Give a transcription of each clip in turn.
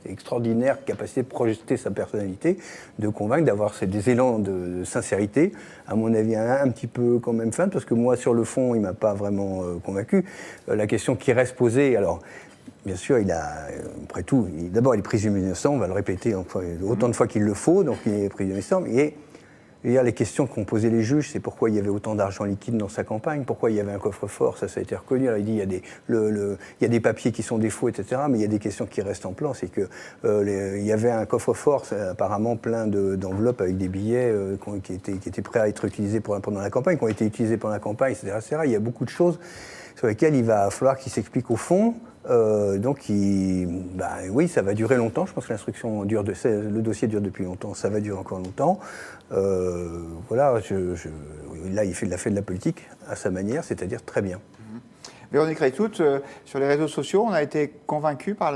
extraordinaire capacité de projeter sa personnalité, de convaincre, d'avoir des élans de sincérité. À mon avis, un petit peu quand même fan, parce que moi, sur le fond, il ne m'a pas vraiment convaincu. La question qui reste posée, alors, bien sûr, après tout, d'abord, il est présumé innocent, on va le répéter autant de fois qu'il le faut, donc il est présumé innocent, et il y a les questions qu'ont posées les juges, c'est pourquoi il y avait autant d'argent liquide dans sa campagne, pourquoi il y avait un coffre-fort, ça a été reconnu. Alors il dit il y a des papiers qui sont des faux, etc. Mais il y a des questions qui restent en plan, c'est que il y avait un coffre-fort apparemment plein d'enveloppes avec des billets qui étaient prêts à être utilisés pendant la campagne, qui ont été utilisés pendant la campagne, etc. Il y a beaucoup de choses sur lesquelles il va falloir qu'il s'explique au fond. Oui, ça va durer longtemps. Je pense que l'instruction dure, le dossier dure depuis longtemps. Ça va durer encore longtemps. Là, il fait de la politique à sa manière, c'est-à-dire très bien. Véronique Reitout, sur les réseaux sociaux, on a été convaincus par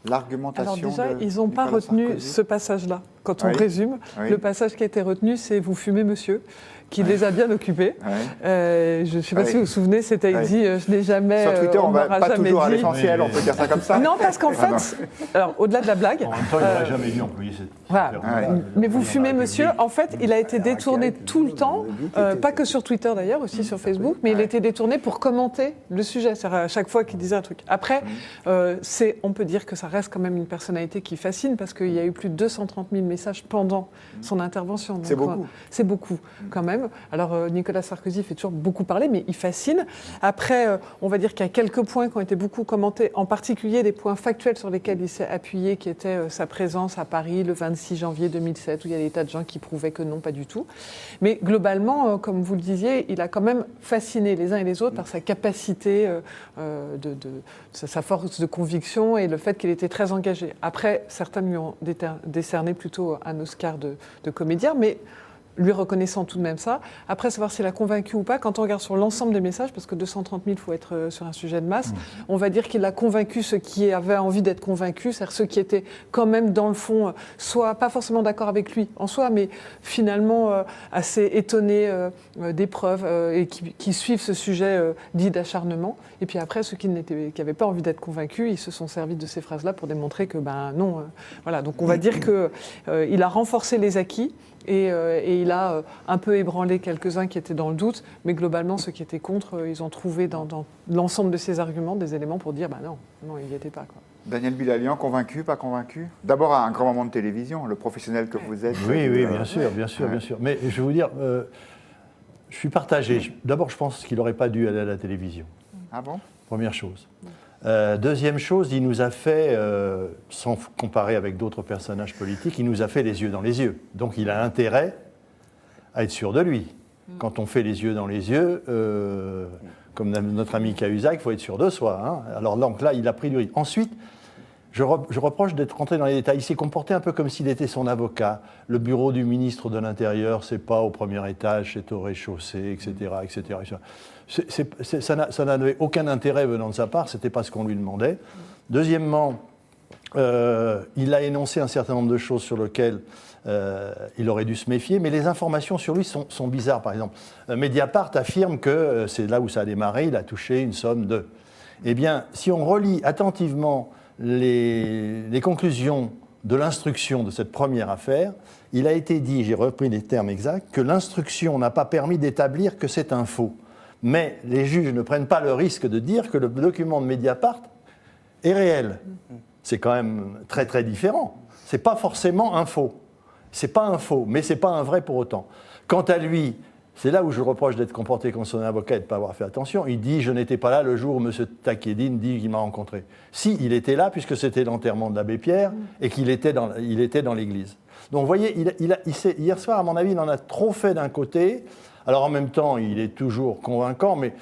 l'argumentation. Alors déjà, ils n'ont pas retenu ce passage-là. Quand on résume, le passage qui a été retenu, c'est « Vous fumez, monsieur », qui les a bien occupés. Je ne sais pas si vous vous souvenez, c'était dit « Je n'ai jamais... » Sur Twitter, on ne va pas toujours à l'essentiel, on peut dire ça comme ça. Non, parce qu'en fait, alors au-delà de la blague... En même temps, il n'aurait jamais dû employer cette... Mais vous fumez, monsieur, en fait, il a été détourné tout le temps, pas que sur Twitter d'ailleurs, aussi sur Facebook, mais il a été détourné pour commenter le sujet, à chaque fois qu'il disait un truc. Après, on peut dire que ça reste quand même une personnalité qui fascine, parce qu'il y a eu plus de 230 000 messages pendant son intervention. C'est beaucoup. C'est beaucoup, quand même. Alors, Nicolas Sarkozy fait toujours beaucoup parler, mais il fascine. Après, on va dire qu'il y a quelques points qui ont été beaucoup commentés, en particulier des points factuels sur lesquels il s'est appuyé, qui étaient sa présence à Paris le 26 janvier 2007, où il y a des tas de gens qui prouvaient que non, pas du tout. Mais globalement, comme vous le disiez, il a quand même fasciné les uns et les autres par sa capacité, sa force de conviction et le fait qu'il était très engagé. Après, certains lui ont décerné plutôt un Oscar de comédien, mais lui reconnaissant tout de même ça. Après, savoir s'il a convaincu ou pas, quand on regarde sur l'ensemble des messages, parce que 230 000, il faut être sur un sujet de masse, on va dire qu'il a convaincu ceux qui avaient envie d'être convaincus, c'est-à-dire ceux qui étaient quand même dans le fond, soit pas forcément d'accord avec lui en soi, mais finalement assez étonnés des preuves et qui suivent ce sujet dit d'acharnement. Et puis après, ceux qui n'avaient pas envie d'être convaincus, ils se sont servis de ces phrases-là pour démontrer que non. Voilà, donc on va dire qu'il a renforcé les acquis. Et il a un peu ébranlé quelques-uns qui étaient dans le doute, mais globalement, ceux qui étaient contre, ils ont trouvé dans l'ensemble de ces arguments des éléments pour dire non, il n'y était pas, quoi. Daniel Bilalian, convaincu, pas convaincu? D'abord, à un grand moment de télévision, le professionnel que vous êtes. Oui, bien sûr. Mais je vais vous dire, je suis partagé. D'abord, je pense qu'il n'aurait pas dû aller à la télévision. Ah bon? Première chose. Deuxième chose, il nous a fait, sans comparer avec d'autres personnages politiques, il nous a fait les yeux dans les yeux. Donc il a intérêt à être sûr de lui. Quand on fait les yeux dans les yeux, comme notre ami Cahuzac, il faut être sûr de soi. Hein. Alors donc là, il a pris du risque. Ensuite, je reproche d'être rentré dans les détails. Il s'est comporté un peu comme s'il était son avocat. Le bureau du ministre de l'Intérieur, c'est pas au premier étage, c'est au rez-de-chaussée, etc., etc. Ça n'avait aucun intérêt venant de sa part, c'était pas ce qu'on lui demandait. Deuxièmement, il a énoncé un certain nombre de choses sur lesquelles il aurait dû se méfier, mais les informations sur lui sont bizarres. Par exemple, Mediapart affirme que c'est là où ça a démarré, il a touché une somme de... Eh bien, si on relit attentivement les conclusions de l'instruction de cette première affaire, il a été dit, j'ai repris les termes exacts, que l'instruction n'a pas permis d'établir que c'est un faux. Mais les juges ne prennent pas le risque de dire que le document de Mediapart est réel. C'est quand même très très différent. C'est pas forcément un faux. C'est pas un faux, mais c'est pas un vrai pour autant. Quant à lui, c'est là où je reproche d'être comporté comme son avocat et de ne pas avoir fait attention. Il dit « Je n'étais pas là le jour où M. Takedine dit qu'il m'a rencontré ». Si, il était là puisque c'était l'enterrement de l'abbé Pierre et qu'il était dans l'église. Donc vous voyez, hier soir, à mon avis, il en a trop fait d'un côté. Alors en même temps, il est toujours convaincant, mais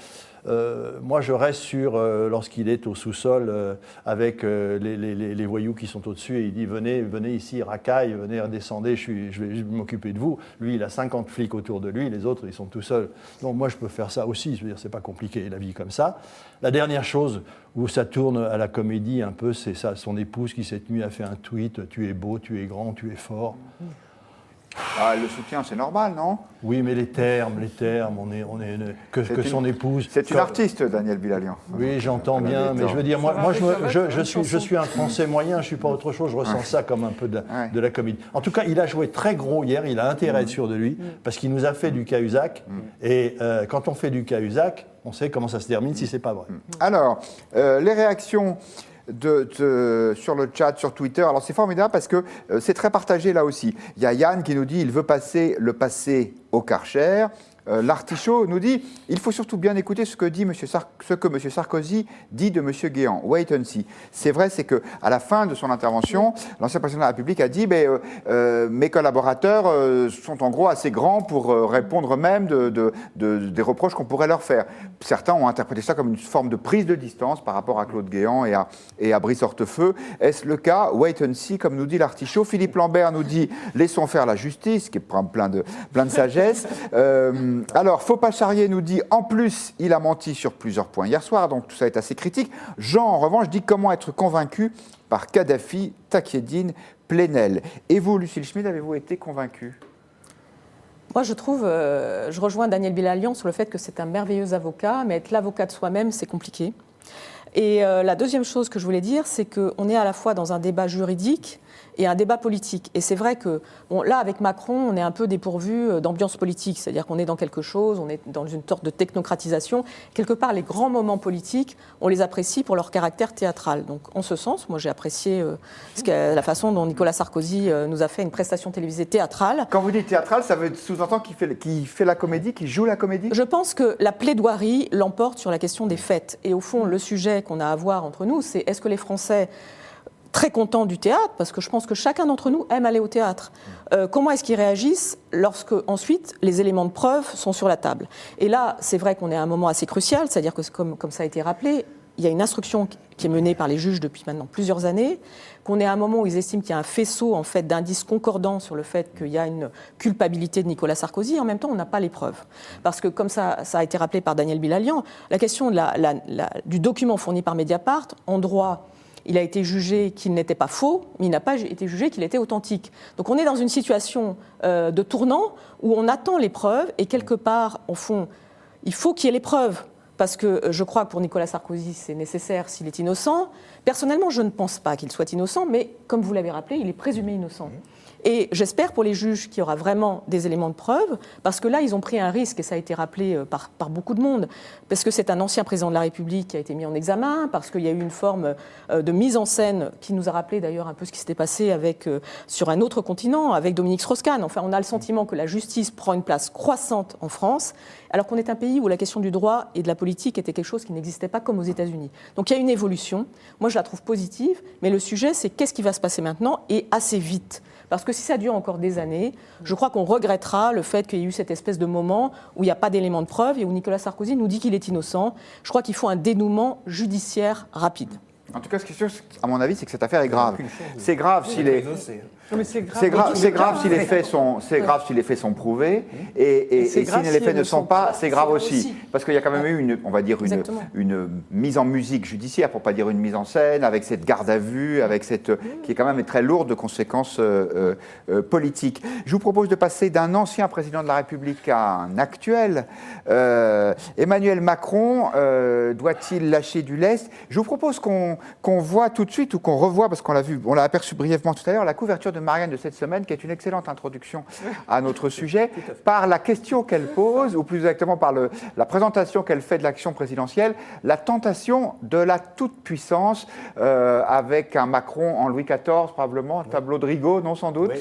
moi je reste sur lorsqu'il est au sous-sol avec les voyous qui sont au-dessus et il dit venez ici, racaille, venez redescendez, je vais m'occuper de vous. Lui, il a 50 flics autour de lui, les autres, ils sont tout seuls. Donc moi je peux faire ça aussi, je veux dire, c'est pas compliqué la vie comme ça. La dernière chose où ça tourne à la comédie un peu, c'est ça, son épouse qui cette nuit a fait un tweet, tu es beau, tu es grand, tu es fort. Ah, le soutien, c'est normal, non? Oui, mais les termes, que son épouse... C'est une artiste, Daniel Bilalian. Oui, j'entends bien, mais je veux dire, moi je suis un Français moyen, je ne suis pas autre chose, je ressens ça comme un peu de la comédie. En tout cas, il a joué très gros hier, il a intérêt à être sûr de lui, parce qu'il nous a fait du Cahuzac, et quand on fait du Cahuzac, on sait comment ça se termine si ce n'est pas vrai. Alors, les réactions sur le chat, sur Twitter, alors c'est formidable parce que c'est très partagé là aussi. Il y a Yann qui nous dit il veut passer le passé au Karcher. L'Artichaut nous dit il faut surtout bien écouter ce que M. Sarkozy dit de M. Guéant. Wait and see. C'est vrai, c'est qu'à la fin de son intervention, l'ancien président de la République a dit mes collaborateurs sont en gros assez grands pour répondre même des reproches qu'on pourrait leur faire. Certains ont interprété ça comme une forme de prise de distance par rapport à Claude Guéant et à Brice Hortefeux. Est-ce le cas? Wait and see, comme nous dit l'Artichaut. Philippe Lambert nous dit laissons faire la justice, qui est plein de sagesse. Alors, Faut pas charrier nous dit en plus, il a menti sur plusieurs points hier soir, donc tout ça est assez critique. Jean, en revanche, dit comment être convaincu par Kadhafi, Takieddine, Plenel. Et vous, Lucille Schmid, avez-vous été convaincu? Moi, je rejoins Daniel Bilalian sur le fait que c'est un merveilleux avocat, mais être l'avocat de soi-même, c'est compliqué. Et la deuxième chose que je voulais dire, c'est qu'on est à la fois dans un débat juridique et un débat politique. Et c'est vrai que, là, avec Macron, on est un peu dépourvu d'ambiance politique, c'est-à-dire qu'on est dans quelque chose, on est dans une sorte de technocratisation. Quelque part, les grands moments politiques, on les apprécie pour leur caractère théâtral. Donc, en ce sens, moi, j'ai apprécié la façon dont Nicolas Sarkozy nous a fait une prestation télévisée théâtrale. Quand vous dites théâtral, ça veut sous-entendre qu'il fait la comédie, qu'il joue la comédie? Je pense que la plaidoirie l'emporte sur la question des faits. Et au fond, le sujet qu'on a à voir entre nous, c'est est-ce que les Français... très contents du théâtre, parce que je pense que chacun d'entre nous aime aller au théâtre. Comment est-ce qu'ils réagissent lorsque, ensuite, les éléments de preuve sont sur la table? Et là, c'est vrai qu'on est à un moment assez crucial, c'est-à-dire que, comme ça a été rappelé, il y a une instruction qui est menée par les juges depuis maintenant plusieurs années, qu'on est à un moment où ils estiment qu'il y a un faisceau en fait, d'indices concordants sur le fait qu'il y a une culpabilité de Nicolas Sarkozy, et en même temps, on n'a pas les preuves. Parce que, comme ça a été rappelé par Daniel Bilalian, la question du document fourni par Mediapart, en droit, il a été jugé qu'il n'était pas faux, mais il n'a pas été jugé qu'il était authentique. Donc on est dans une situation de tournant où on attend les preuves et quelque part, au fond, il faut qu'il y ait les preuves. Parce que je crois que pour Nicolas Sarkozy, c'est nécessaire s'il est innocent. Personnellement, je ne pense pas qu'il soit innocent, mais comme vous l'avez rappelé, il est présumé innocent. Et j'espère pour les juges qu'il y aura vraiment des éléments de preuve, parce que là, ils ont pris un risque, et ça a été rappelé par beaucoup de monde, parce que c'est un ancien président de la République qui a été mis en examen, parce qu'il y a eu une forme de mise en scène qui nous a rappelé d'ailleurs un peu ce qui s'était passé sur un autre continent, avec Dominique Strauss-Kahn. Enfin, on a le sentiment que la justice prend une place croissante en France, alors qu'on est un pays où la question du droit et de la politique était quelque chose qui n'existait pas comme aux États-Unis. Donc il y a une évolution. Moi, je la trouve positive, mais le sujet, c'est qu'est-ce qui va se passer maintenant, et assez vite. Parce que si ça dure encore des années, je crois qu'on regrettera le fait qu'il y ait eu cette espèce de moment où il n'y a pas d'éléments de preuve et où Nicolas Sarkozy nous dit qu'il est innocent. Je crois qu'il faut un dénouement judiciaire rapide. En tout cas, ce qui est sûr, à mon avis, c'est que cette affaire est grave. C'est grave s'il est... C'est grave si les faits sont prouvés et si les faits ne sont pas, c'est grave aussi. Parce qu'il y a quand même eu une mise en musique judiciaire, pour ne pas dire une mise en scène, avec cette garde à vue, qui est quand même très lourde de conséquences politiques. Je vous propose de passer d'un ancien président de la République à un actuel. Emmanuel Macron doit-il lâcher du lest? Je vous propose qu'on voit tout de suite ou qu'on revoie, parce qu'on l'a aperçu brièvement tout à l'heure, la couverture de Marianne de cette semaine, qui est une excellente introduction à notre sujet, par la question qu'elle pose, ou plus exactement par la présentation qu'elle fait de l'action présidentielle, la tentation de la toute-puissance, avec un Macron en Louis XIV, probablement, un tableau de Rigaud, non sans doute.